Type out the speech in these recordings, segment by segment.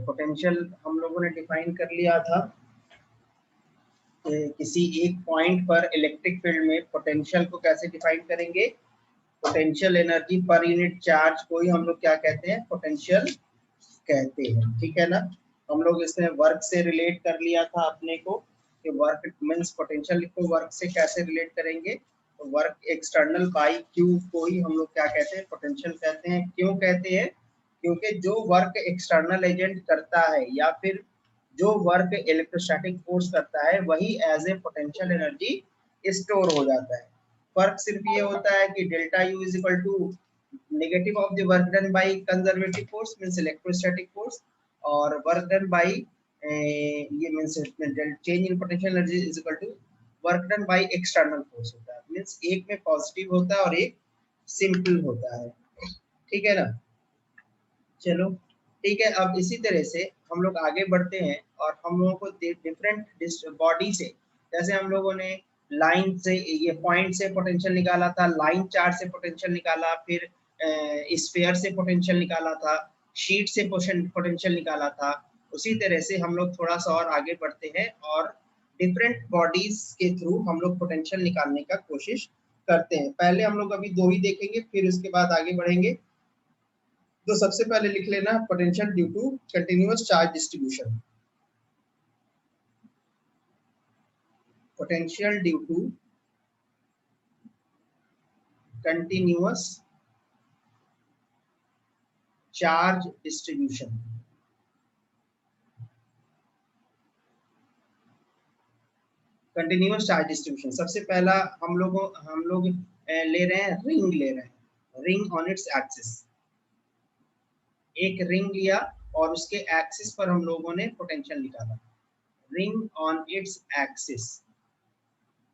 Potential हम लोगों ने डिफाइन कर लिया था कि किसी एक पॉइंट पर इलेक्ट्रिक फील्ड में पोटेंशियल को कैसे डिफाइन करेंगे। Potential energy per unit charge को ही हम लोग क्या कहते हैं, पोटेंशियल कहते हैं। ठीक है ना। हम लोग इसमें वर्क से रिलेट कर लिया था अपने को कि वर्क मींस पोटेंशियल को वर्क से कैसे रिलेट करेंगे। तो वर्क एक्सटर्नल बाई क्यू को ही हम लोग क्या कहते हैं, पोटेंशियल कहते हैं। क्यों कहते हैं? क्योंकि जो वर्क एक्सटर्नल एजेंट करता है या फिर जो वर्क इलेक्ट्रोस्टैटिक फोर्स करता है वही as a potential energy store हो जाता है। फर्क सिर्फ ये होता है कि delta U is equal to negative of the work done by conservative force means electrostatic force, और वर्क डन बाय ये means change in potential energy is equal to work done by external force होता है। Means एक में positive होता है और एक सिंपल होता है। ठीक है ना। चलो ठीक है। अब इसी तरह से हम लोग आगे बढ़ते हैं और हम लोगों को डिफरेंट बॉडी से, जैसे हम लोगों ने लाइन से ये पॉइंट से पोटेंशियल निकाला था, लाइन चार्ज से पोटेंशियल निकाला, फिर स्फीयर से पोटेंशियल निकाला था, शीट से पोटेंशियल निकाला था। उसी तरह से हम लोग थोड़ा सा और आगे बढ़ते हैं और डिफरेंट बॉडीज के थ्रू हम लोग पोटेंशियल निकालने का कोशिश करते हैं। पहले हम लोग अभी दो ही देखेंगे, फिर उसके बाद आगे बढ़ेंगे। तो सबसे पहले लिख लेना potential due to continuous charge distribution. Potential due to continuous charge distribution. Continuous charge distribution सबसे पहला हम लोग ले रहे हैं, रिंग ले रहे हैं, रिंग ऑन इट्स एक्सिस। एक रिंग लिया और उसके एक्सिस पर हम लोगों ने पोटेंशियल निकाला, रिंग ऑन इट्स एक्सिस।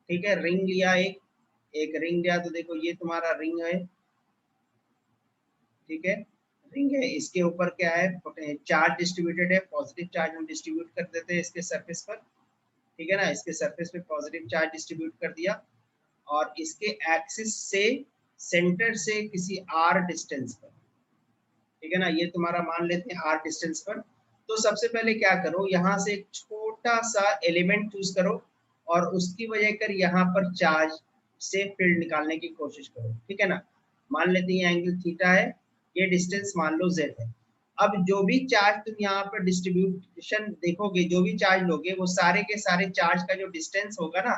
ठीक है, रिंग लिया, एक रिंग लिया, तो देखो ये तुम्हारा रिंग है। ठीक है, रिंग है, इसके ऊपर क्या है, चार्ज डिस्ट्रीब्यूटेड है, पॉजिटिव चार्ज हम डिस्ट्रीब्यूट कर देते हैं इसके सरफेस पर। ठीक है ना, इसके सरफेस पे पॉजिटिव चार्ज डिस्ट्रीब्यूट कर दिया और इसके एक्सिस से सेंटर से किसी आर डिस्टेंस पर। ठीक है ना, ये तुम्हारा मान लेते हैं आर डिस्टेंस पर। तो सबसे पहले क्या करो, यहाँ से एक छोटा सा एलिमेंट चूज करो और उसकी वजह कर यहाँ पर चार्ज से फील्ड निकालने की कोशिश करो। ठीक है ना, मान लेते हैं एंगल थीटा है, ये डिस्टेंस मान लो z है। अब जो भी चार्ज तुम यहाँ पर डिस्ट्रीब्यूशन देखोगे, जो भी चार्ज लोगे, वो सारे के सारे चार्ज का जो डिस्टेंस होगा ना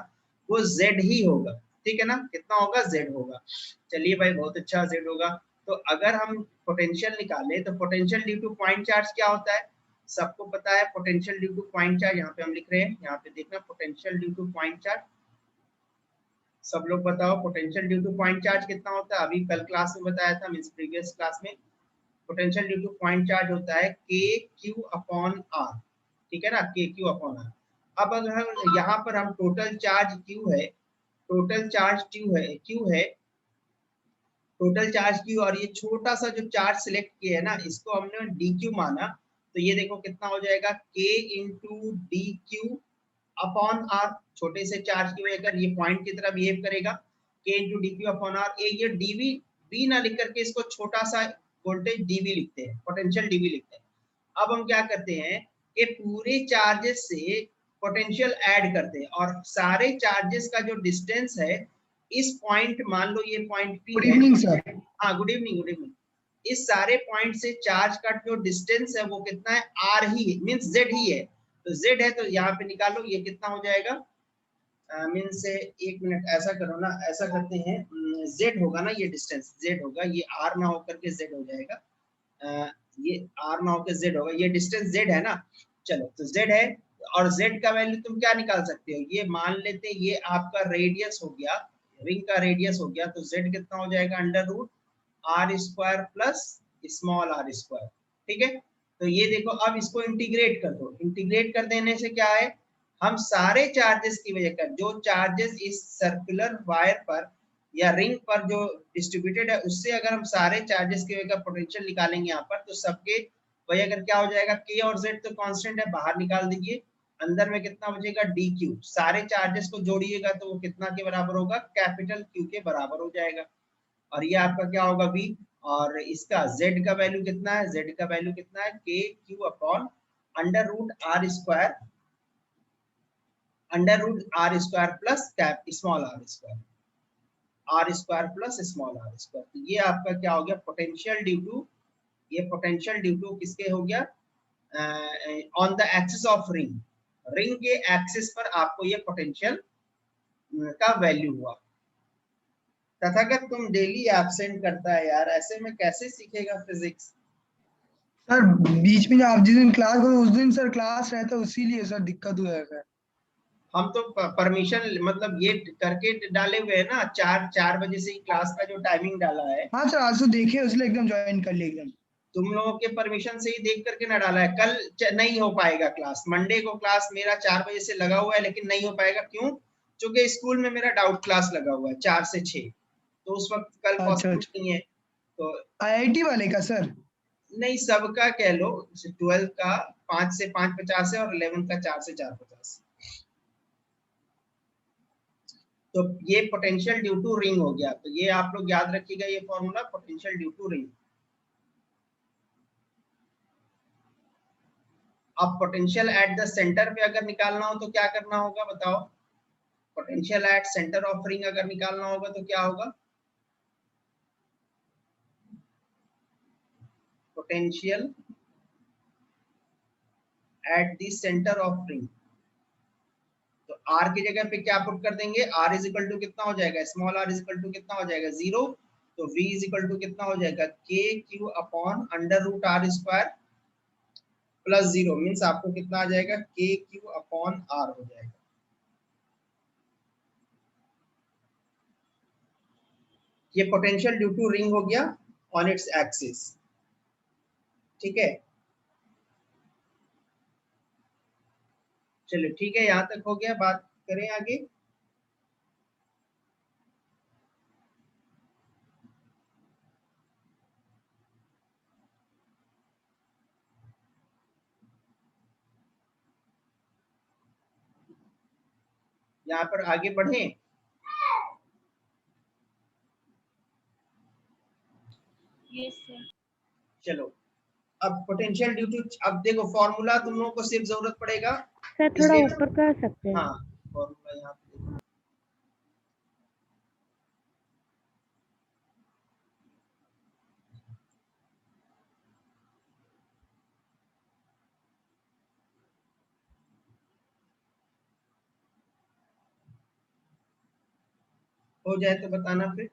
वो z ही होगा। ठीक है ना, कितना होगा, z होगा। चलिए भाई, बहुत अच्छा, z होगा। तो अगर हम पोटेंशियल निकाले तो potential due two point charge क्या होता है, सबको पता है। Potential due two point charge यहाँ पे हम लिख रहे हैं, यहाँ पे देखना potential due two point charge. सब लोग बताओ potential due two point charge कितना होता है। अभी कल क्लास में बताया था, मींस प्रीवियस क्लास में। Potential due two point charge होता है के क्यू अपॉन आर। ठीक है ना, के क्यू अपॉन आर। अब अगर हम यहाँ पर हम टोटल चार्ज क्यू है, टोटल चार्ज क्यू है, टोटल चार्ज क्यू, और ये छोटा सा जो चार्ज सिलेक्ट किया है ना, इसको हमने डी क्यू माना। तो ये देखो कितना हो जाएगा, K into D Q upon R. छोटे से चार्ज की वजह कर ये पॉइंट की तरह बिहेव करेगा, K into D Q upon R. ये डीवी बी ना लिख करके इसको छोटा सा वोल्टेज डीवी लिखते हैं, पोटेंशियल डीवी लिखते हैं। अब हम क्या करते हैं कि पूरे चार्जेस से पोटेंशियल ऐड करते हैं और सारे चार्जेस का जो डिस्टेंस है इस पॉइंट, मान लो ये पॉइंट पी है। Good evening sir. हाँ, गुड इवनिंग, गुड इवनिंग। इस सारे पॉइंट से चार्ज का जो डिस्टेंस है वो कितना है, आर ही, मींस जेड ही है। तो जेड है तो यहाँ पे निकालो, ये कितना हो जाएगा, मींस से एक मिनट ऐसा करो ना, ऐसा करते हैं, जेड होगा ना, ये डिस्टेंस जेड होगा, ये आर ना होकर के जेड हो जाएगा, ये आर ना होकर जेड होगा, ये डिस्टेंस जेड है ना। चलो, तो जेड है और जेड का वैल्यू तुम क्या निकाल सकते हो, ये मान लेते हैं ये आपका रेडियस हो गया, रिंग का रेडियस हो गया। तो जेड कितना हो जाएगा, under root R square plus small R square. ठीक है, तो ये देखो, अब इसको इंटीग्रेट कर दो। इंटीग्रेट कर देने से क्या है, हम सारे चार्जेस की वजह कर, जो चार्जेस इस सर्कुलर वायर पर या रिंग पर जो डिस्ट्रीब्यूटेड है, उससे अगर हम सारे चार्जेस की वजह का पोटेंशियल निकालेंगे यहाँ पर, तो सबके वजह कर क्या हो जाएगा, के और जेड तो कांस्टेंट है, बाहर निकाल दीजिए। अंदर में कितना बचेगा, डी क्यू। सारे चार्जेस को जोड़िएगा तो वो कितना के बराबर होगा, कैपिटल क्यू के बराबर हो जाएगा। और ये आपका क्या होगा, v। और इसका z का वैल्यू कितना है, z का वैल्यू कितना है, K Q upon under root R square, under root R square plus cap small R square, R square plus small R square. तो ये आपका क्या हो गया, पोटेंशियल ड्यू टू, ये पोटेंशियल ड्यू टू किसके हो गया, on the axis of ring, ring के एक्सिस पर आपको ये पोटेंशियल का वैल्यू हुआ। तथागत तुम डेली एब्सेंट करता है यार, ऐसे में कैसे सीखेगा फिजिक्स। सर बीच में आप जिस दिन क्लास हो उस दिन सर क्लास रहता है, इसीलिए सर दिक्कत हुआ है सर। हम तो परमिशन मतलब ये करके डाले हुए हैं ना, 4 बजे से ही क्लास का जो टाइमिंग डाला है। हाँ सर आज तो देखे उसने एकदम ज्वाइन कर लिया एकदम। तुम लोगों के परमिशन से ही देख करके ना डाला है। कल नहीं हो पाएगा क्लास, मंडे को क्लास मेरा 4 बजे से लगा हुआ है, लेकिन नहीं हो पाएगा। क्यों? क्योंकि स्कूल में मेरा डाउट क्लास लगा हुआ है 4 से 6, तो उस वक्त कल अच्छा पॉसिबल अच्छा, नहीं है। तो आईआईटी वाले का सर? नहीं, सबका कह लो, 12 का 5 से 5:50 है और 11 का 4 से 4:50। तो ये पोटेंशियल ड्यू टू रिंग हो गया। तो ये आप लोग याद रखिएगा, ये formula potential due to ring. अब पोटेंशियल एट द सेंटर पे अगर निकालना हो तो क्या करना होगा बताओ। Potential at center of ring अगर निकालना होगा तो क्या होगा, potential at the center of ring. तो r की जगह पे क्या पुट कर देंगे, r इज इक्वल टू कितना हो जाएगा, small r is equal to कितना हो जाएगा, 0। तो v इज इक्वल टू कितना हो जाएगा, k Q upon under root R square plus 0, means आपको कितना आ जाएगा, k क्यू अपॉन r हो जाएगा। ये पोटेंशियल ड्यू टू रिंग हो गया ऑन इट्स एक्सिस। ठीक है, चलिए ठीक है, यहाँ तक हो गया। बात करें आगे। यहाँ पर आगे बढ़े। Yes sir. चलो, अब पोटेंशियल ड्यू टू, अब देखो फॉर्मूला तुम लोगों को सिर्फ जरूरत पड़ेगा सर थोड़ा इसके। ऊपर कर सकते हैं? हाँ, फॉर्मूला यहाँ पे हो जाए तो बताना फिर।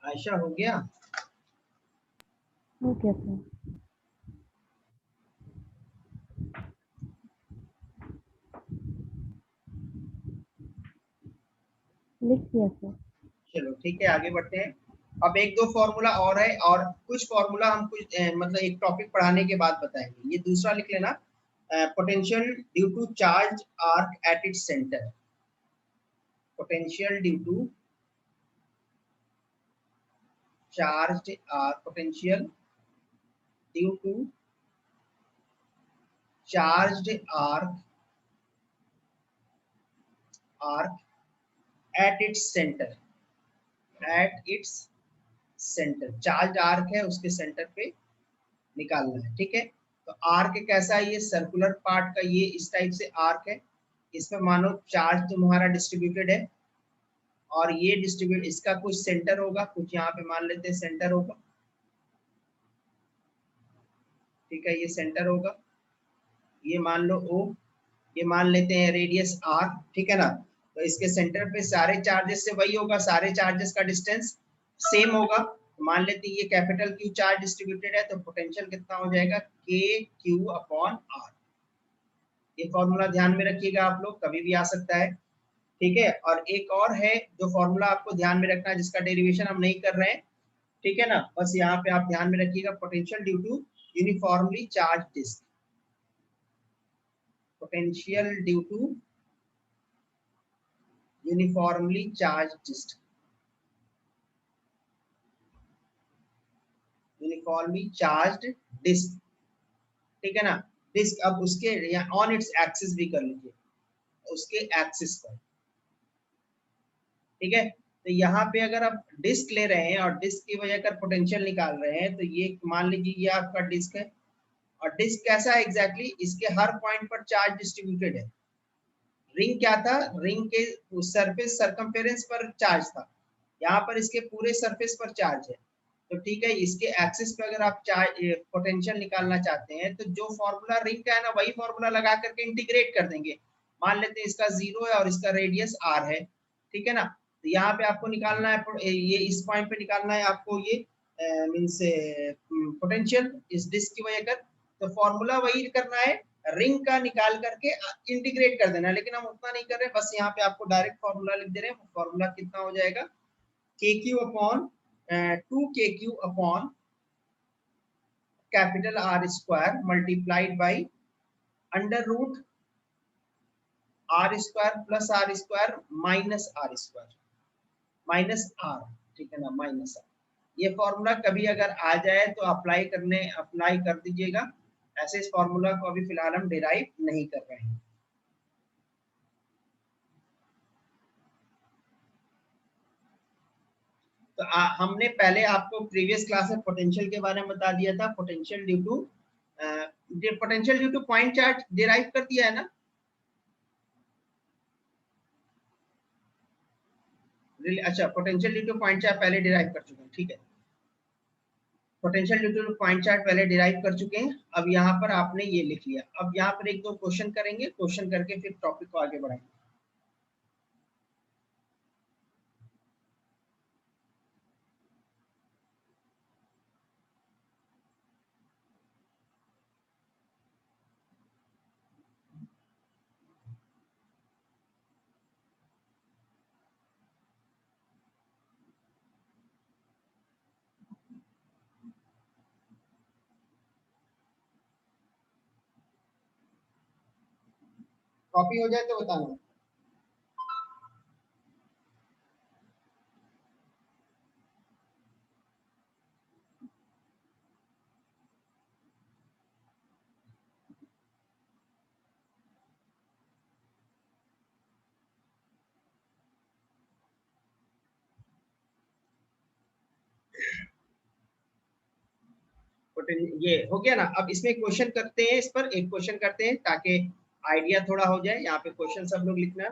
आयशा हो गया? Okay sir. लिख दिया सर। चलो ठीक है, आगे बढ़ते हैं। अब एक दो फॉर्मूला और है, और कुछ फॉर्मूला हम कुछ मतलब एक टॉपिक पढ़ाने के बाद बताएंगे। ये दूसरा लिख लेना, potential due to charge arc at its center. Potential due to charge arc, potential due to charge arc, arc at its center, at its center. Charge arc है, उसके सेंटर पे निकालना है। ठीक है, तो आर्क कैसा है, ये सर्कुलर पार्ट का ये इस टाइप से आर्क है। इसमें मानो चार्ज तुम्हारा डिस्ट्रीब्यूटेड है, और ये डिस्ट्रीब्यूट, इसका कुछ सेंटर होगा, कुछ यहाँ पे मान लेते हैं सेंटर होगा। ठीक है, ये सेंटर होगा, ये मान लो O, ये मान लेते हैं रेडियस R। ठीक है ना, तो इसके सेंटर पे सारे चार्जेस से वही होगा, सारे चार्जेस का डिस्टेंस सेम होगा। मान लेते हैं ये कैपिटल Q चार्ज डिस्ट्रीब्यूटेड है, तो पोटेंशियल कितना हो जाएगा, K Q अपॉन R। ये फॉर्मूला ध्यान में रखिएगा, आप लोग कभी भी आ सकता है। ठीक है, और एक और है जो फॉर्मूला आपको ध्यान में रखना है, जिसका डेरिवेशन हम नहीं कर रहे हैं। ठीक है ना, बस यहाँ पे आप ध्यान में रखिएगा, potential due to uniformly charge disc. Potential due to uniformly charge disc, uniformly charge disc. ठीक है ना, डिस्क अब उसके ऑन इट्स एक्सिस भी कर लीजिए, उसके एक्सिस पर, ठीक है। तो यहाँ पे अगर आप डिस्क ले रहे हैं और डिस्क की वजह कर पोटेंशियल निकाल रहे हैं, तो ये मान लीजिए ये आपका डिस्क है, और डिस्क कैसा है एग्जैक्टली, इसके हर पॉइंट पर चार्ज डिस्ट्रीब्यूटेड है। रिंग क्या था, रिंग के सरफेस सरकमफेरेंस पर चार्ज था, यहाँ पर इसके पूरे सरफेस पर चार्ज है। तो ठीक है, इसके एक्सिस पे अगर आप चार्ज पोटेंशियल निकालना चाहते हैं, तो जो फॉर्मूला रिंग का है ना, वही फॉर्मूला लगा करके इंटीग्रेट कर देंगे। मान लेते हैं इसका 0 है और इसका रेडियस r है, ठीक है ना। तो यहाँ पे आपको निकालना है, ये इस पॉइंट पे निकालना है आपको, ये मींस पोटेंशियल इस डिस्क की वजह कर, तो फॉर्मूला वही करना है, रिंग का निकाल करके इंटीग्रेट कर देना है। लेकिन हम उतना नहीं कर रहे, बस यहाँ पे आपको डायरेक्ट फॉर्मूला लिख दे रहे हैं। फॉर्मूला कितना हो जाएगा, KQ upon 2KQ upon capital R square multiplied by under root R square plus R square minus R square minus R, ठीक है ना, माइनस R। ये फॉर्मूला कभी अगर आ जाए तो अप्लाई कर दीजिएगा। ऐसे इस फॉर्मूला को अभी फिलहाल हम डिराइव नहीं कर रहे हैं। तो हमने पहले आपको प्रीवियस क्लास में पोटेंशियल के बारे में बता दिया था। Potential due two point charge derive कर दिया है ना। अच्छा, potential due two point charge पहले डिराइव कर चुके हैं, ठीक है। Potential due two point charge पहले डिराइव कर चुके हैं। अब यहाँ पर आपने ये लिख लिया। अब यहाँ पर एक दो क्वेश्चन करेंगे, क्वेश्चन करके फिर टॉपिक को आगे बढ़ाएंगे। कॉपी हो जाए तो बताना। ये हो गया ना। अब इसमें क्वेश्चन करते हैं, इस पर एक क्वेश्चन करते हैं ताकि आइडिया थोड़ा हो जाए। यहाँ पे क्वेश्चन सब लोग लिखना,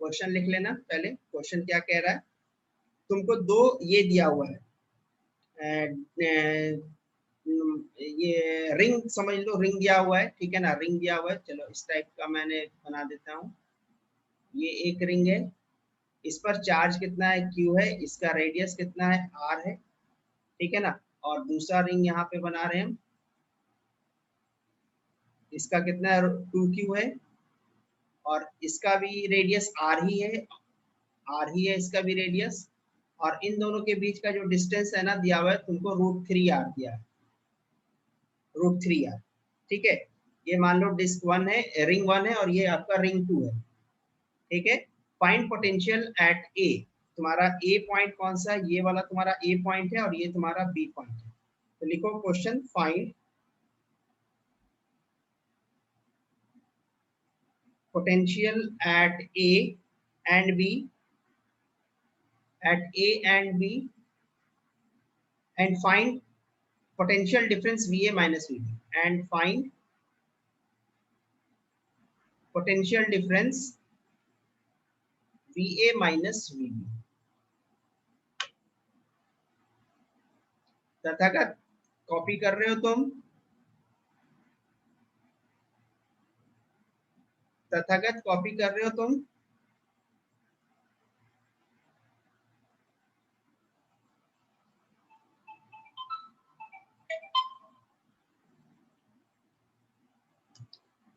क्वेश्चन लिख लेना। पहले क्वेश्चन क्या कह रहा है, तुमको दो ये दिया हुआ है, ये रिंग समझ लो, रिंग दिया हुआ है, ठीक है ना, रिंग दिया हुआ है। चलो इस टाइप का मैंने बना देता हूँ। ये एक रिंग है, इस पर चार्ज कितना है, Q है, इसका रेडियस कितना है, R है, ठीक है ना। और दूसरा रिंग यहाँ पे बना रहे हैं हम, इसका कितना है, 2Q है, और इसका भी रेडियस R ही है, इसका भी रेडियस। और इन दोनों के बीच का जो डिस्टेंस है ना दिया हुआ है तुमको, √3R दिया है, √3R, ठीक है। ये मान लो डिस्क 1 है, रिंग 1 है, और ये आपका रिंग 2 है, ठीक है। फाइंड पोटेंशियल एट ए, तुम्हारा ए पॉइंट कौन सा है, ये वाला तुम्हारा ए पॉइंट है, और ये तुम्हारा बी पॉइंट है। तो लिखो question, find potential at A and B, and find potential difference VA minus VB, and find potential difference VA minus VB। Tathagat copy कर रहे हो तुम, तथागत कॉपी कर रहे हो तुम।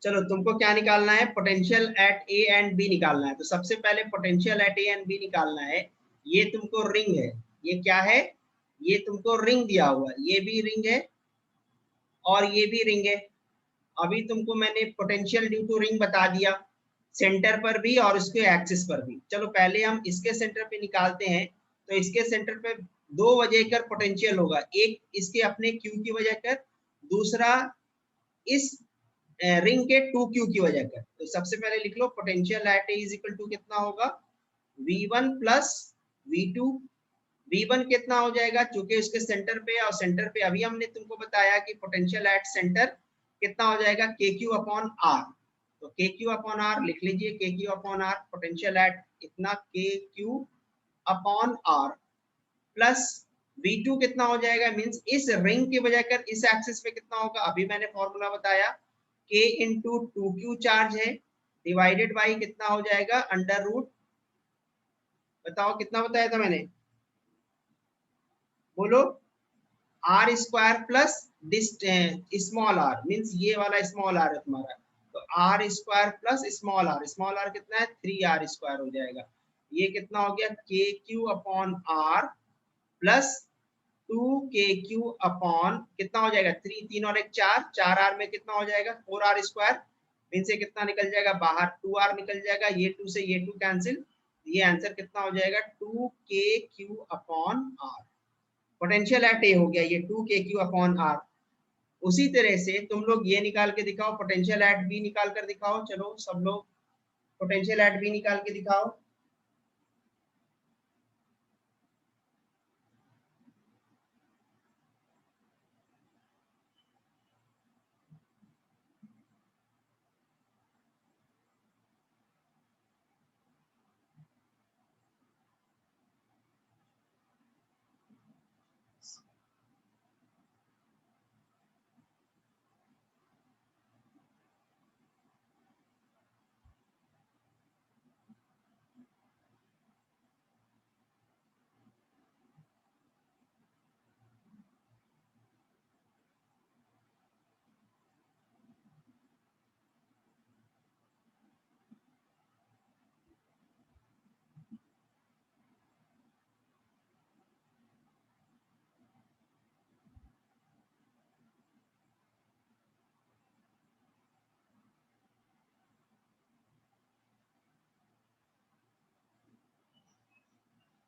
चलो तुमको क्या निकालना है, potential at A and B निकालना है। तो सबसे पहले potential at A and B निकालना है। ये तुमको रिंग है, ये क्या है, ये तुमको रिंग दिया हुआ है, ये भी रिंग है और ये भी रिंग है। अभी तुमको मैंने पोटेंशियल ड्यू टू रिंग बता दिया, सेंटर पर भी और उसके एक्सिस पर भी। चलो पहले हम इसके सेंटर पे निकालते हैं। तो इसके सेंटर पे दो वजह कर पोटेंशियल होगा, एक इसके अपने Q की वजह कर, दूसरा इस रिंग के 2q की वजह कर। तो सबसे पहले लिख लो potential at A is equal to कितना होगा v1 प्लस v2। v1 कितना हो जाएगा क्योंकि उसके सेंटर पे, और सेंटर पे अभी हमने तुमको बताया कि पोटेंशियल एट सेंटर कितना हो जाएगा kq अपॉन r। तो kq अपॉन r लिख लीजिए, kq upon r potential eight इतना kq upon r plus v2 कितना हो जाएगा, मींस इस रिंग की वजह कर इस एक्सिस पे कितना होगा, अभी मैंने फॉर्मूला बताया k इंटू 2q चार्ज है डिवाइडेड बाई कितना हो जाएगा अंडर रूट, बताओ कितना बताया था मैंने, बोलो R square plus small R, means ये वाला स्मॉल आर है तुम्हारा, तो R square plus small R कितना है 3r स्क्वायर हो जाएगा। ये कितना हो गया K Q upon R plus 2kq upon कितना हो जाएगा 3, 3 और 1 4, 4r में कितना हो जाएगा 4r स्क्वायर, मींस ये कितना निकल जाएगा बाहर 2r निकल जाएगा, ये 2 से ये 2 कैंसिल, ये आंसर कितना हो जाएगा 2kq upon r। Potential at A हो गया ये 2kq अपॉन r। उसी तरह से तुम लोग ये निकाल के दिखाओ, पोटेंशियल एट बी निकाल कर दिखाओ, चलो सब लोग पोटेंशियल एट बी निकाल के दिखाओ।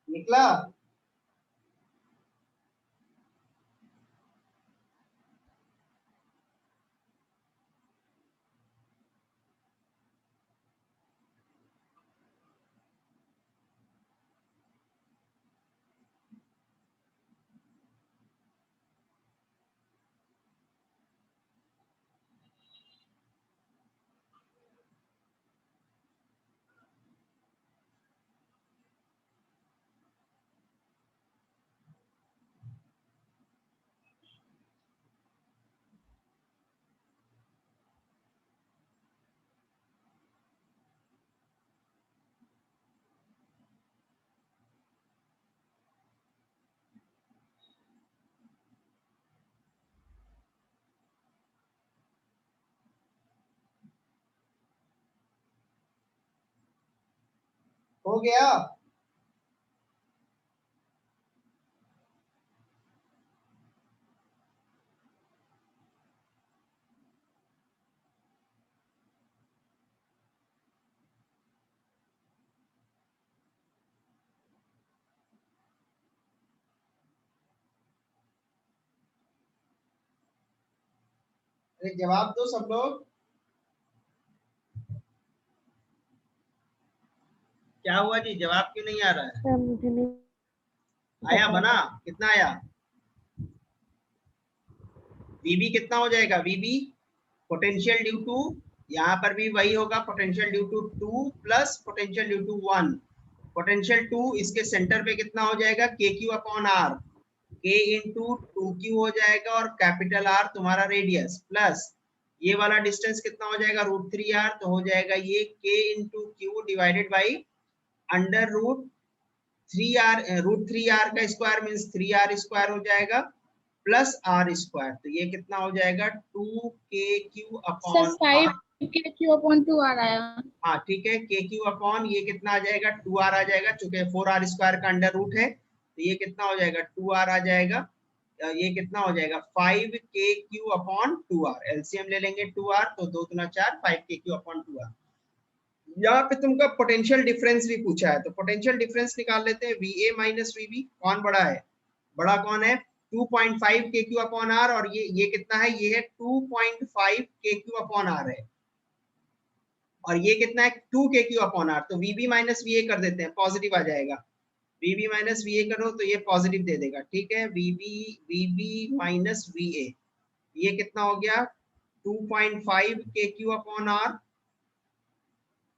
निकला? हो गया? अरे जवाब दो सब लोग, क्या हुआ जी, जवाब क्यों नहीं आ रहा है? सर मुझे नहीं आया पता। बना, कितना आया? वीबी कितना हो जाएगा, वीबी पोटेंशियल ड्यू टू, यहाँ पर भी वही होगा potential due to 2 plus potential due to 1। Potential 2 इसके सेंटर पे कितना हो जाएगा K Q upon R, K into 2q हो जाएगा और कैपिटल आर तुम्हारा रेडियस, प्लस ये वाला डिस्टेंस कितना हो जाएगा √3r, तो हो जाएगा ये k into Q divided by under √3r का स्क्वायर मींस 3r स्क्वायर हो जाएगा प्लस r स्क्वायर, तो ये कितना हो जाएगा 2kq upon r। 5kq upon 2r आया। हाँ ठीक है, kq अपॉन ये कितना आ जाएगा 2r आ जाएगा, चूंकि 4r स्क्वायर का अंडर रूट है, तो ये कितना हो जाएगा 2r आ जाएगा, ये कितना हो जाएगा 5kq अपॉन 2r, एलसीएम ले लेंगे 2r, तो 2 दूना 4, 5kq अपॉन 2r। यहाँ पे तुमका पोटेंशियल डिफरेंस भी पूछा है, तो पोटेंशियल डिफरेंस निकाल लेते हैं, VA माइनस VB कौन बड़ा है, बड़ा कौन है 2.5 KQ अपॉन आर, और ये कितना है, ये है 2.5 KQ अपॉन आर है, और ये कितना है 2 KQ अपॉन आर। तो VB माइनस VA कर देते हैं, पॉजिटिव आ जाएगा। VB माइनस VA करो तो ये पॉजिटिव दे देगा, ठीक है। VB माइनस VA, ये कितना हो गया 2.5 KQ upon R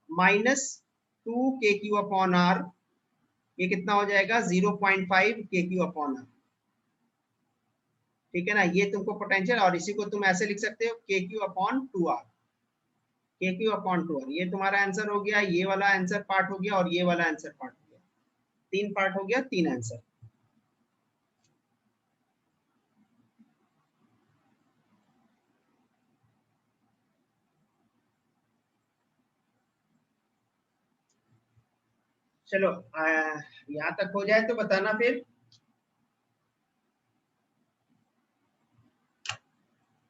minus 2 KQ upon R, ये कितना हो जाएगा 0.5 KQ अपॉन आर, ठीक है ना। ये तुमको पोटेंशियल, और इसी को तुम ऐसे लिख सकते हो KQ upon 2R, KQ upon 2R। ये तुम्हारा आंसर हो गया, ये वाला आंसर पार्ट हो गया, और ये वाला आंसर पार्ट हो गया। 3 पार्ट हो गया, 3 आंसर। चलो यहाँ तक हो जाए तो बताना फिर,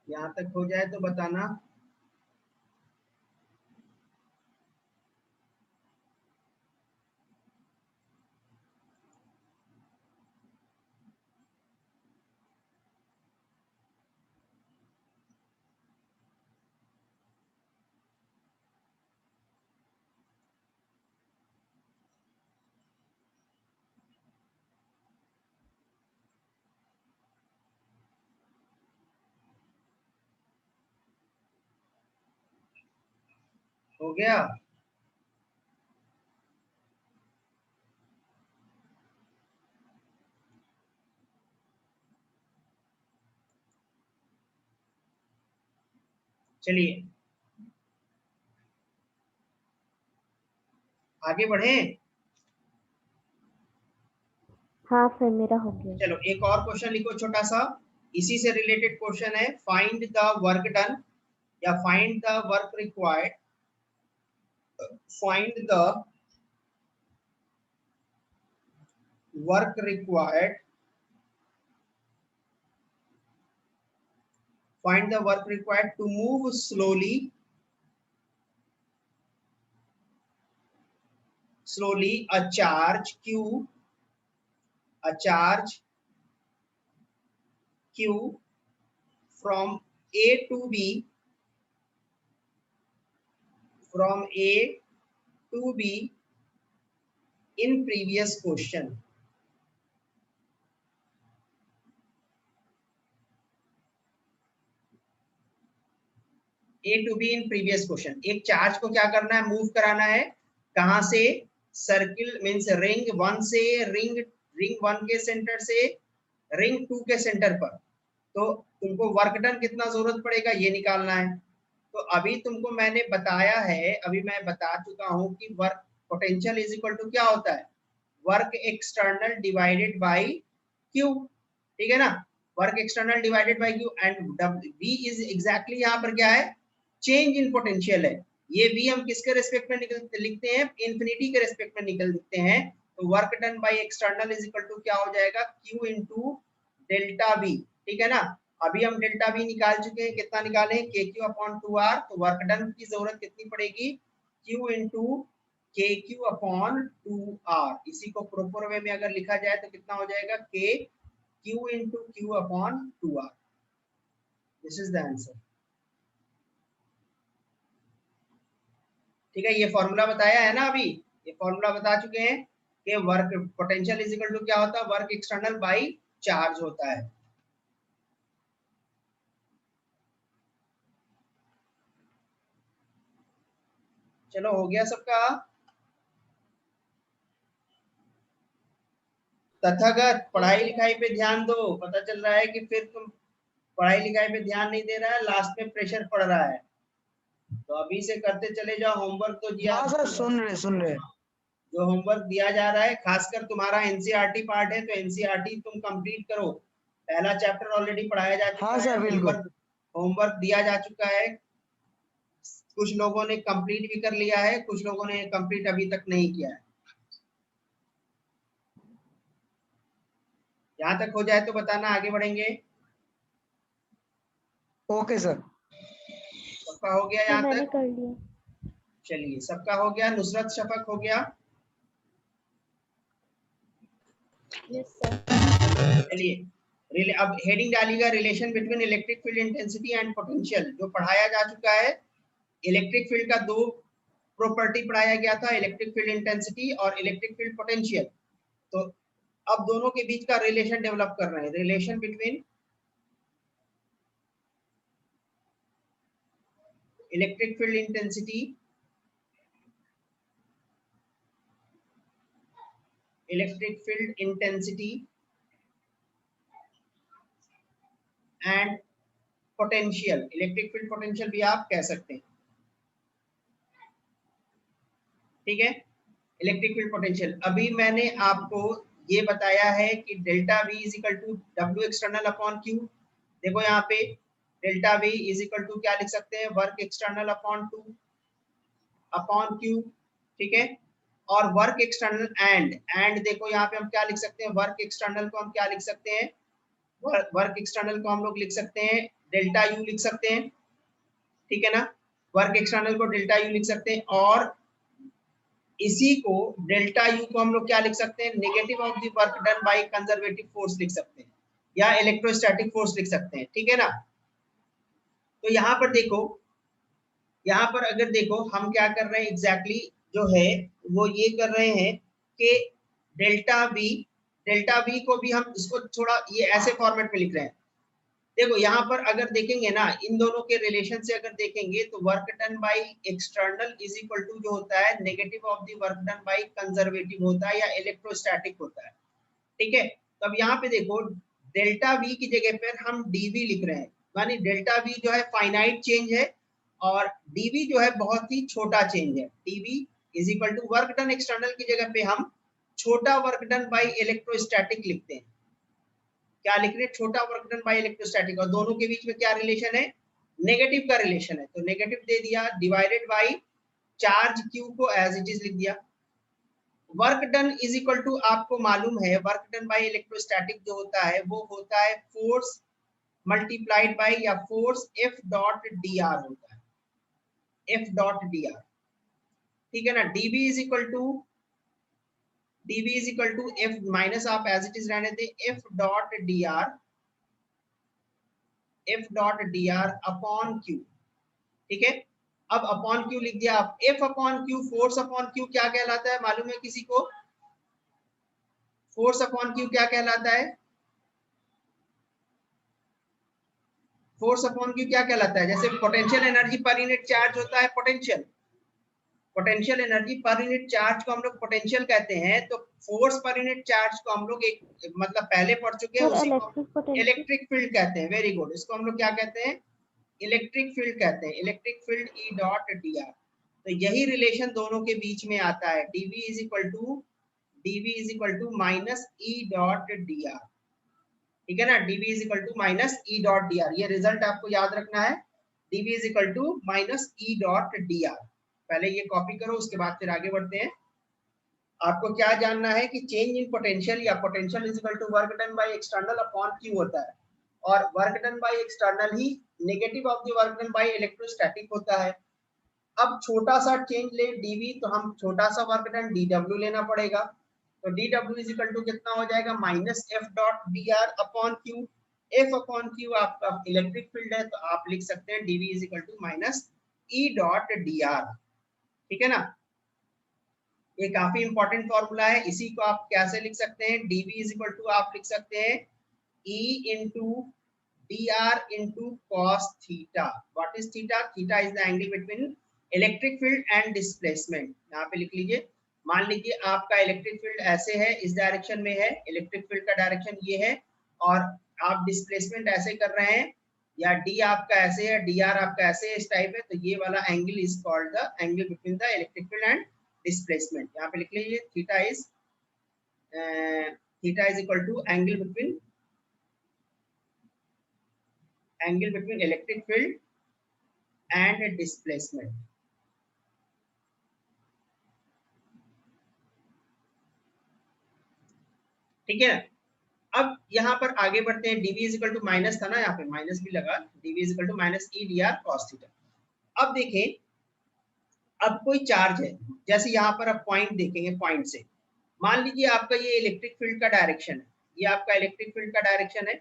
यहाँ तक हो जाए तो बताना। हो गया? चलिए आगे बढ़े। हाँ सर, मेरा हो गया। चलो एक और क्वेश्चन लिखो छोटा सा, इसी से रिलेटेड क्वेश्चन है। फाइंड द वर्क डन या find the work required, find the work required, find the work required to move slowly a charge Q from A to B, in previous question। A to B in previous question। एक charge को क्या करना है, move कराना है, कहां से, circle means ring 1 से रिंग 1 के सेंटर से रिंग 2 के सेंटर पर। तो तुमको वर्क डन कितना जरूरत पड़ेगा ये निकालना है। तो अभी तुमको मैंने बताया है, अभी मैं बता चुका हूं कि work potential is equal to क्या होता है, work external divided by Q, ठीक है ना। Work external divided by Q, and V is exactly यहाँ पर क्या है, चेंज इन पोटेंशियल है। ये V हम किसके रेस्पेक्ट में लिखते हैं, इंफिनिटी के रेस्पेक्ट में लिखते हैं। तो work done by external is equal to क्या हो जाएगा, Q इंटू डेल्टा V, ठीक है ना। अभी हम डेल्टा V निकाल चुके हैं, कितना निकाले, KQ अपॉन 2R। तो वर्क डन की जरूरत कितनी पड़ेगी, Q into KQ upon 2R। इसी को प्रॉपर वे में अगर लिखा जाए तो कितना हो जाएगा, Q into Q upon 2R। This is the answer, ठीक है। ये फॉर्मूला बताया है ना, अभी ये फॉर्मूला बता चुके हैं कि work potential is equal to क्या होता है, वर्क एक्सटर्नल बाय चार्ज होता है। चलो हो गया सबका। तथागत पढ़ाई लिखाई पे ध्यान दो, पता चल रहा है कि फिर तुम पढ़ाई लिखाई पे ध्यान नहीं दे रहा है, लास्ट में प्रेशर पड़ रहा है। तो अभी से करते चले जाओ, होमवर्क तो दिया, हाँ सर सुन रहे। जो होमवर्क दिया जा रहा है, खासकर तुम्हारा एनसीईआरटी पार्ट है तो एनसीईआरटी तुम कंप्लीट करो। पहला चैप्टर ऑलरेडी पढ़ाया जा चुका हाँ है, सर बिल्कुल। होमवर्क दिया जा चुका है। कुछ लोगों ने कंप्लीट भी कर लिया है, कुछ लोगों ने कंप्लीट अभी तक नहीं किया है। यहाँ तक हो जाए तो बताना, आगे बढ़ेंगे। Okay sir. सबका हो गया यहाँ मैंने तक, कर लिया। चलिए सबका हो गया। नुसरत शफक हो गया, Yes sir। चलिए अब हेडिंग डालिएगा relation between electric field intensity and potential. जो पढ़ाया जा चुका है, इलेक्ट्रिक फील्ड का दो प्रॉपर्टी पढ़ाया गया था, इलेक्ट्रिक फील्ड इंटेंसिटी और इलेक्ट्रिक फील्ड पोटेंशियल। तो अब दोनों के बीच का रिलेशन डेवलप कर रहे हैं, relation between electric field intensity, electric field intensity and potential. Electric field potential भी आप कह सकते हैं, ठीक है। इलेक्ट्रिक फील्ड पोटेंशियल अभी मैंने आपको ये बताया है कि delta V is equal to W external upon Q. देखो यहाँ पे delta V is equal to क्या लिख सकते हैं, work external upon 2 upon Q, ठीक है। और वर्क एक्सटर्नल एंड देखो यहाँ पे हम क्या लिख सकते हैं, वर्क एक्सटर्नल को हम क्या लिख सकते हैं, वर्क एक्सटर्नल को हम लोग लिख सकते हैं डेल्टा यू लिख सकते हैं, ठीक है ना। वर्क एक्सटर्नल को डेल्टा यू लिख सकते हैं, और इसी को डेल्टा यू को हम लोग क्या लिख सकते हैं, negative of the work done by conservative force लिख सकते हैं, या इलेक्ट्रोस्टैटिक फोर्स लिख सकते हैं, ठीक है ना। तो यहाँ पर देखो, यहाँ पर अगर देखो हम क्या कर रहे हैं एग्जैक्टली जो है वो ये कर रहे हैं कि डेल्टा वी को भी हम इसको थोड़ा ये ऐसे फॉर्मेट में लिख रहे हैं। देखो यहाँ पर अगर देखेंगे ना, इन दोनों के रिलेशन से अगर देखेंगे तो work done by external is equal to जो होता है negative of the work done by conservative होता है या इलेक्ट्रोस्टैटिक होता है, ठीक है। तो अब यहाँ पे देखो डेल्टा वी की जगह पर हम डीवी लिख रहे हैं, मानी डेल्टा वी जो है फाइनाइट चेंज है और डीवी जो है बहुत ही छोटा चेंज है। DV is equal to work done external की जगह पे हम छोटा वर्क डन बाय इलेक्ट्रोस्टैटिक लिखते हैं। क्या लिख रहे हैं, छोटा वर्क डन बाय इलेक्ट्रोस्टैटिक, और दोनों के बीच में क्या रिलेशन है, नेगेटिव का रिलेशन है। तो नेगेटिव दे दिया, डिवाइडेड बाय चार्ज क्यू को एज इट इज लिख दिया। Work done is equal to आपको मालूम है वर्क डन बाय इलेक्ट्रोस्टैटिक जो होता है वो होता है फोर्स मल्टीप्लाइड बाय या force F dot D r होता है, एफ डॉट डी आर, ठीक है ना। DB is equal to F minus आप एज इट इज रहने दे, F dot D R upon Q, ठीक है। अब अपॉन क्यू लिख दिया आप, F upon q, force upon q क्या कहलाता है मालूम है किसी को, फोर्स अपॉन क्यू क्या कहलाता है, फोर्स अपॉन क्यू क्या कहलाता है, जैसे potential energy per unit charge होता है potential energy per unit charge को हम लोग पोटेंशियल कहते हैं, तो फोर्स पर यूनिट चार्ज को हम लोग एक मतलब पहले पढ़ चुके हैं, उसी को इलेक्ट्रिक फील्ड कहते हैं। वेरी गुड, इसको हम लोग क्या कहते हैं, इलेक्ट्रिक फील्ड कहते हैं, electric field E dot D R. तो यही रिलेशन दोनों के बीच में आता है, DV is equal to minus E dot D R, ठीक है ना। DV is equal to minus E dot D R, ये रिजल्ट आपको याद रखना है, DV is equal to minus E dot D R. पहले ये कॉपी करो, उसके बाद फिर आगे बढ़ते हैं। आपको क्या जानना है कि चेंज इन पोटेंशियल या potential is equal to work done by external upon Q होता है, और वर्क डन बाय एक्सटर्नल ही negative of the work done by electrostatic होता है। अब छोटा सा चेंज ले डीवी, तो हम छोटा सा वर्क डन डीडब्ल्यू लेना पड़ेगा, तो डीडब्ल्यू इज इक्वल टू कितना हो जाएगा, minus F dot D R upon Q. F upon Q आपका इलेक्ट्रिक फील्ड है, तो आप लिख सकते हैं DV is equal to minus E dot D R, ठीक है ना। ये काफी इंपॉर्टेंट फॉर्मूला है, इसी को आप कैसे लिख सकते हैं, डीवी इज इक्वल टू आप लिख सकते हैं ई into D are into cos theta. What is theta, theta is the angle between electric field and displacement. यहाँ पे लिख लीजिए, मान लीजिए आपका इलेक्ट्रिक फील्ड ऐसे है, इस डायरेक्शन में है, इलेक्ट्रिक फील्ड का डायरेक्शन ये है, और आप डिस्प्लेसमेंट ऐसे कर रहे हैं, या डी आपका ऐसे है, डी आर आपका ऐसे है, इस टाइप है, तो ये वाला angle is called the angle between the electric field and displacement. यहाँ पे लिख लीजिए theta is equal to angle between electric field and displacement, ठीक है। अब यहाँ पर आगे बढ़ते हैं, DV is equal to minus था ना, यहाँ पे माइनस भी लगा, DV is equal to minus E D R cos theta. अब देखें, अब कोई चार्ज है, जैसे यहाँ पर आप पॉइंट देखेंगे, पॉइंट से मान लीजिए आपका ये इलेक्ट्रिक फील्ड का डायरेक्शन है, ये आपका इलेक्ट्रिक फील्ड का डायरेक्शन है,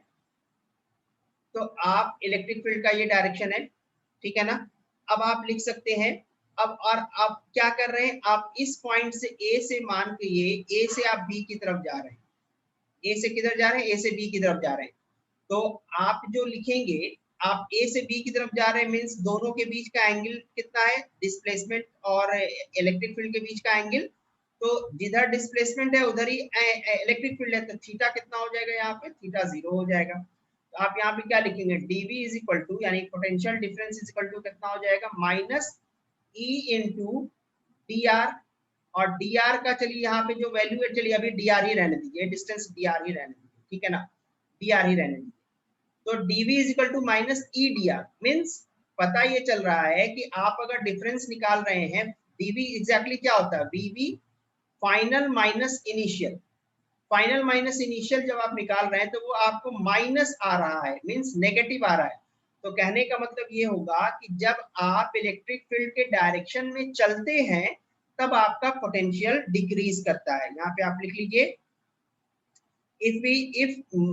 तो आप इलेक्ट्रिक फील्ड का ये डायरेक्शन है, ठीक है ना। अब आप लिख सकते हैं, अब और आप क्या कर रहे हैं, आप इस पॉइंट से ए से मान के ये ए से आप बी की तरफ जा रहे हैं, ए से किधर जा रहे हैं, ए से बी की तरफ जा रहे हैं। तो आप जो लिखेंगे, आप ए से बी की तरफ जा रहे हैं मींस दोनों के बीच का एंगल कितना है, डिस्प्लेसमेंट और इलेक्ट्रिक फील्ड के बीच का एंगल। तो जिधर डिस्प्लेसमेंट है उधर ही इलेक्ट्रिक फील्ड है, तो थीटा कितना हो जाएगा, यहाँ पे थीटा 0 हो जाएगा। तो आप यहाँ पे क्या लिखेंगे, dv इज इक्वल टू, यानी potential difference is equal to कितना हो जाएगा, minus E into D R. और dr का चलिए यहाँ पे जो वैल्यू है, चलिए अभी dr ही रहने दीजिए, डिस्टेंस dr ही रहने दीजिए, ठीक है ना, dr ही रहने दीजिए। तो dv is equal to minus E dr means पता ये चल रहा है कि आप अगर डिफरेंस निकाल रहे हैं, dv एग्जैक्टली क्या होता है, vv final minus initial. Final minus initial जब आप निकाल रहे हैं तो वो आपको माइनस आ रहा है, मींस नेगेटिव आ रहा है। तो कहने का मतलब ये होगा कि जब आप इलेक्ट्रिक फील्ड के डायरेक्शन में चलते हैं तब आपका पोटेंशियल डिक्रीज करता है। यहाँ पे आप लिख लीजिए, if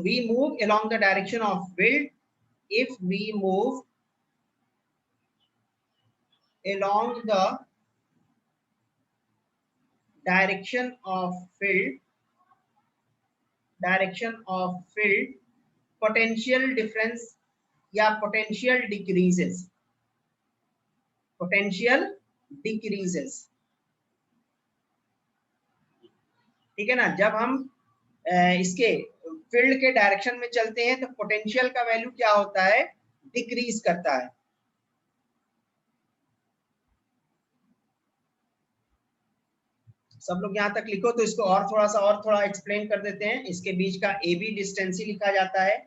we move along the direction of field, if we move along the direction of field, potential difference या potential decreases, ठीक है ना। जब हम इसके फील्ड के डायरेक्शन में चलते हैं तो पोटेंशियल का वैल्यू क्या होता है, डिक्रीज करता है। सब लोग यहाँ तक लिखो, तो इसको और थोड़ा एक्सप्लेन कर देते हैं। इसके बीच का ए बी डिस्टेंस ही लिखा जाता है,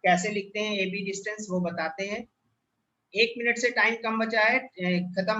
कैसे लिखते हैं ए बी डिस्टेंस वो बताते हैं। 1 मिनट से टाइम कम बचा है, खत्म